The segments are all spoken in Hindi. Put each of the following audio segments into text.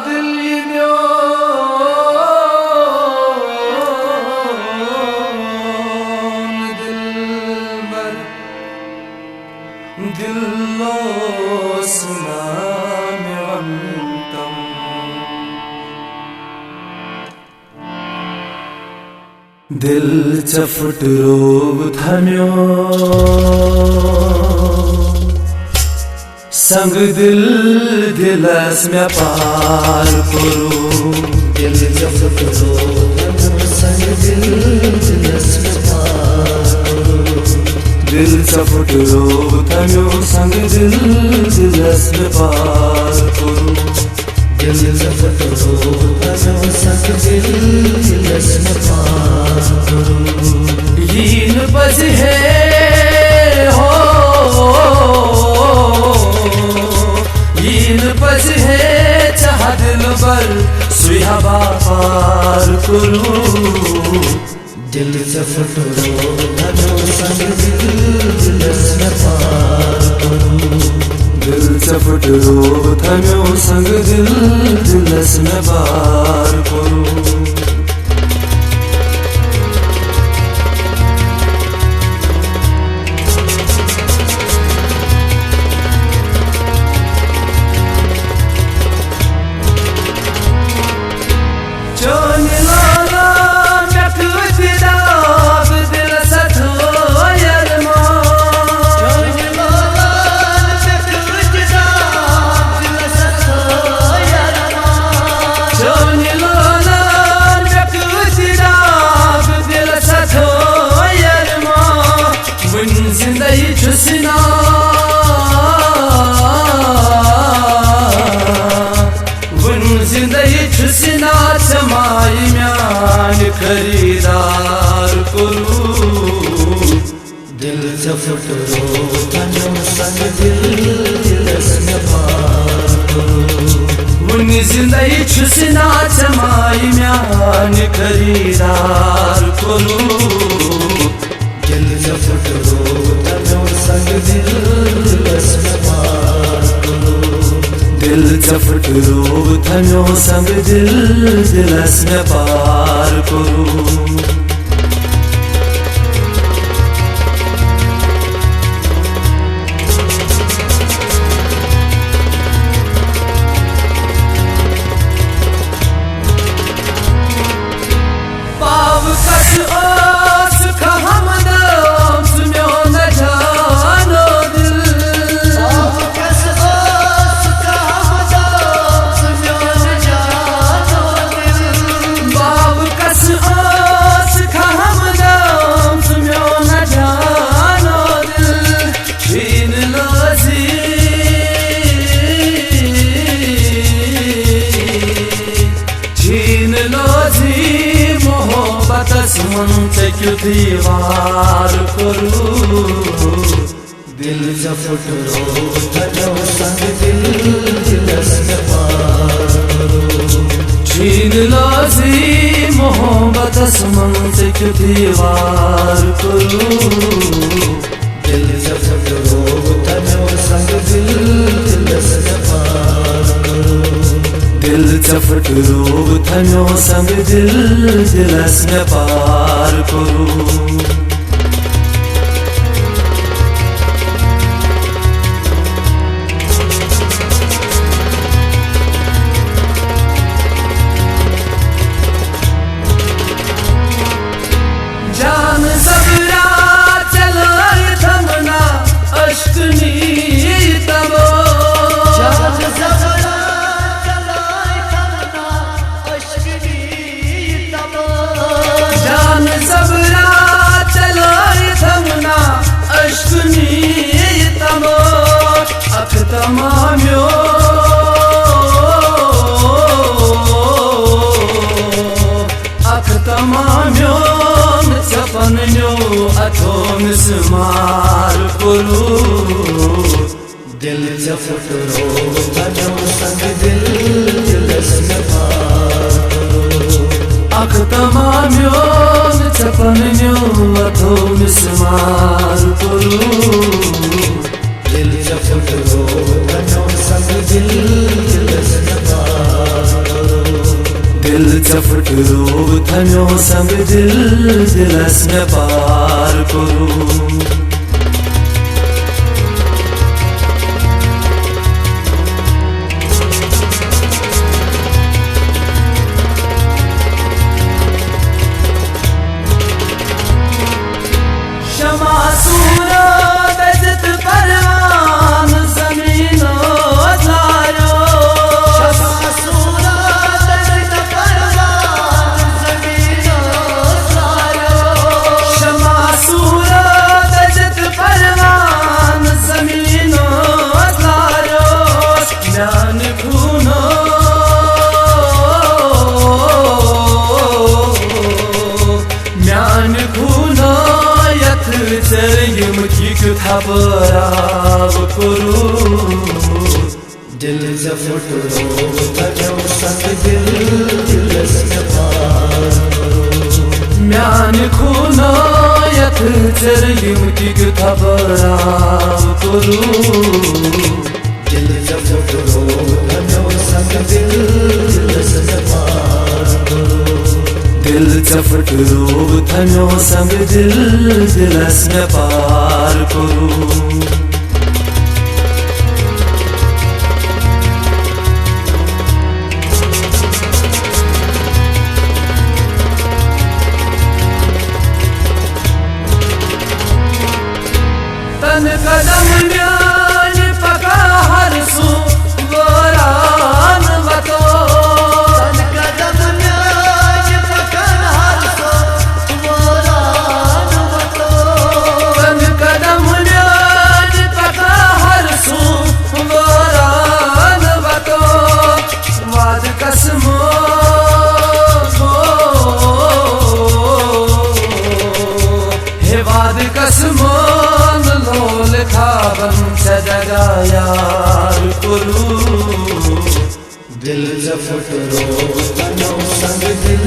दिल यो दिलबर दिलोसना मेवंतम दिल चफुट रोग थम्यो संग दिल दिलस में पार करो दिल चफुट रोग संग दिल दिलस में पार करो दिल चफुट रोग थम्यो संग दिल दिलस में पार करो दिल चफुट रोग थम्यो संग दिल दिलस में पार करो यीन बज है हो यीन बज है चाह दिल बर सुहा पार करो दिल चफुट रोग थम्यो संग दिल दिलस में पार करो दिल चफुट रोग थम्यो संग दिल दिलस में पार करो खरीदार करू दिल चफुट रोग थम्यो संग दिल दिलस में पार करू मुनि जिंदगी छुसना चमाई म्यान खरीदार करू दिल चफुट रोग थम्यो संग दिल दिलस में पार करू दिल चफुट रोग थम्यो संग दिल दिलस में पार करू क्यों दीवार करू दिल चफुट रोग थम्यो संग दिल दिलस में पार करू छीन लो जी मोहब्बत मन से क्यों दीवार करू दिल चफुट रोग थम्यो संग दिल दिलस में पार करू दिल चफुट रोग थम्यो संग दिल दिलस में पार करू जान सबरा चलाए थमना अश्क नीत तबो जान सबरा जान सबरा चलाए थमना अश्क नीत तबो अख तमाम्यो अख तमाम्यो चपन्यो अथो मिसमार करू दिल चफुट रोग थम्यो संग दिल दिलस में पार करू अख तमाम्यो चपन्यो अथो मिसमार करू दिल चफुट रोग थम्यो संग दिल दिलस में पार थम्यो संग दिल दिलस में पार करू शमा सूरा बेजत परवान जमीनो लायो शमा सूरा बेजत परवान जमीनो लायो शमा सूरा बेजत परवान जमीनो लायो ज्ञान खूनो म्यान खूनो चरयम की खबराव करू दिल जफटरो तजो संग दिल दिलस में पार करू म्यान खूनो यथ चरयम की खबराव करू दिल जफटरो तजो संग दिल दिलस में पार करू दिल चफटरो थम्यो संग दिल दिलस में पार करू तन कदम म्यान पका हर सू गोरान वतो कसमान लोल खाबन सजगा यार करू दिल जफटरो तनो संग दिल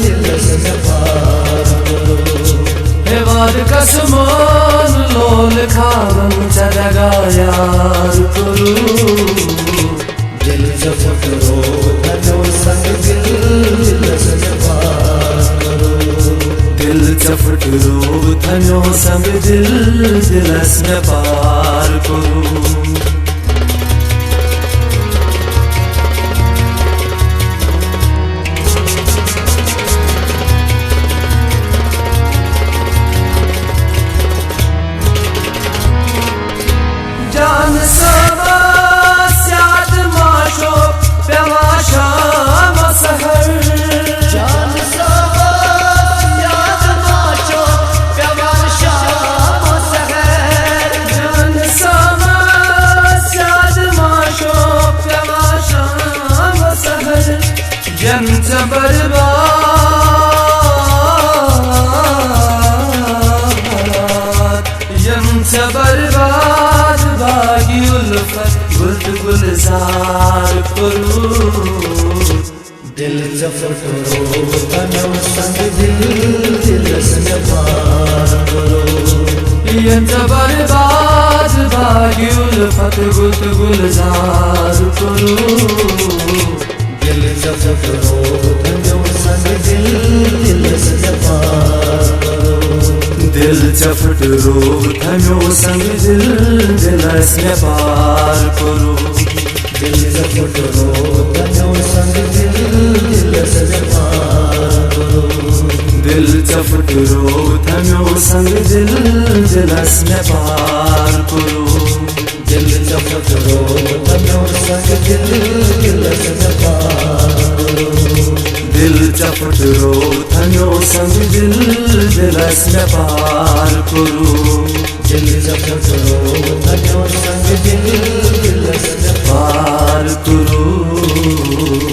दिलस में पार करू हे वाद कसमान लोल खाबन सजगा यार करू दिल जफटरो तनो संग दिल दिलस में पार करू दिल चफटरो थम्यो संग दिल दिलस में पार करू जान सवा स्याद माशो प्यावा शाम सहर जान यंच बर्बाद बागी उल्फत गुल गुलजार करू दिल जफटरो तनो संग दिल दिलस में पार करू यंच बर्बाद बागी उल्फत गुल गुलजार करू दिल जफटरो तनो संग दिल दिलस में पार करू दिल चफटरो थम्यो संग दिल दिलस में पार करू दिल चफटरो थम्यो संग दिल दिलस में पार करू दिल चफटरो थम्यो संग दिल दिलस में पार करू दिल चफटरो थम्यो संग दिल दिलस में पार करू दिल चफटरो थम्यो संग दिल दिलस में पार करू दिल चफटरो थम्यो संग दिल दिलस में पार करू।